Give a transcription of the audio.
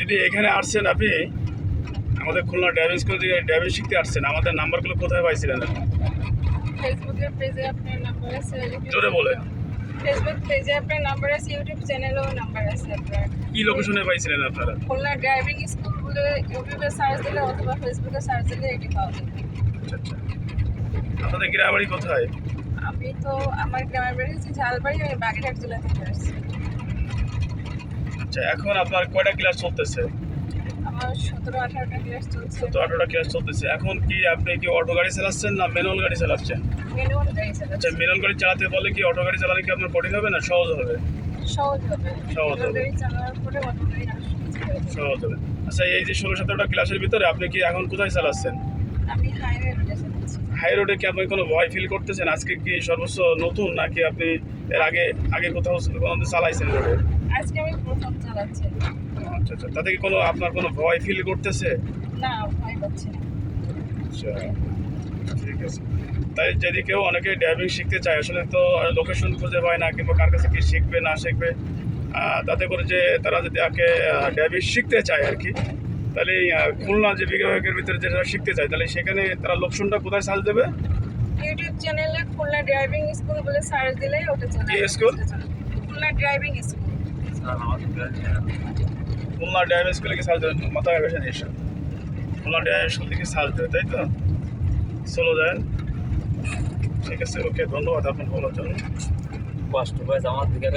দিদি এখানে আসছেন আপনি আমাদের খুলনা ড্রাইভিং স্কুল থেকে ড্রাইভিং শিখতে আসছেন, আমাদের নাম্বারগুলো কোথায় পাইছিলেন? ফেসবুকের পেজে আপনার নাম্বার আছে, জোরে বলেন। ফেসবুক পেজে আপনার নাম্বার আছে, ইউটিউব চ্যানেলেও নাম্বার আছে আপনার। কি লোকেশনে পাইছিলেন আপনারা? খুলনা ড্রাইভিং স্কুল বলে ইউটিউবে সার্চ দিলে অথবা ফেসবুকে সার্চ দিলে এটি পাওয়া যাবে। আচ্ছা আচ্ছা। আপনাদের গ্রামের বাড়ি কোথায়? আমি তো আমার গ্রামের বাড়ি হচ্ছে ঝালবাড়ি, আমি বাগেরহাট জেলা থেকে আসছি। আচ্ছা, এখন আপনার কয়টা ক্লাস চলতেছে? আমার 17-18টা ক্লাস চলছে। তো 18টা ক্লাস চলতেছে। এখন কি আপনি কি অটো গাড়ি চালাচ্ছেন না ম্যানুয়াল গাড়ি চালাচ্ছেন? ম্যানুয়াল গাড়ি আচ্ছা, চালাচ্ছি। ম্যানুয়াল গাড়ি চালাতে বলে কি অটো গাড়ি চালালে কি আপনার কঠিন হবে না সহজ হবে? সহজ হবে। সহজ হবে। ম্যানুয়াল গাড়ি চালানোর পরে অটো গাড়ি সহজ হবে। আচ্ছা, এই যে 16-17টা ক্লাসের ভিতরে আপনি কি এখন কোথায় চালাচ্ছেন? আমি হাইওয়ে রোডে চালাচ্ছি। হাই রোডে কি আপনি কোনো ভয় ফিল করতেছেন? আজকে কি সর্বোচ্চ নতুন নাকি আপনি এর আগে আগে কোথাও কোনো চালাইছেন রোডে? আজকে আমি প্রথম চালাচ্ছি। আচ্ছা আচ্ছা, তাতে কি কোনো আপনার কোনো ভয় ফিল করতেছে? না, ভয় পাচ্ছি না। আচ্ছা, ঠিক আছে। তাই যদি কেউ অনেকে ড্রাইভিং শিখতে চায়, আসলে তো লোকেশন খুঁজে পায় না কিংবা কার কাছে কি শিখবে না শিখবে, তাতে করে যে তারা যদি আগে ড্রাইভিং শিখতে চায় আর কি, তাহলে খুলনা যে বিভাগের ভিতরে যেটা শিখতে চায় তাহলে সেখানে তারা লোকেশনটা কোথায় সার্চ দেবে? ইউটিউব চ্যানেলে খুলনা ড্রাইভিং স্কুল বলে সার্চ দিলেই ওটা চলে কি আসবে। School? Khulna driving school. Khulna driving স্কুলে কি সার্চ দেবেন? মাথায় বেশি এসে খুলনা ড্রাইভিং স্কুল থেকে সার্চ দেবে, তাই তো? চলো যায়। ঠিক আছে, ওকে, ধন্যবাদ আপনার বলার জন্য। কষ্ট পাইছে আমার দিকে।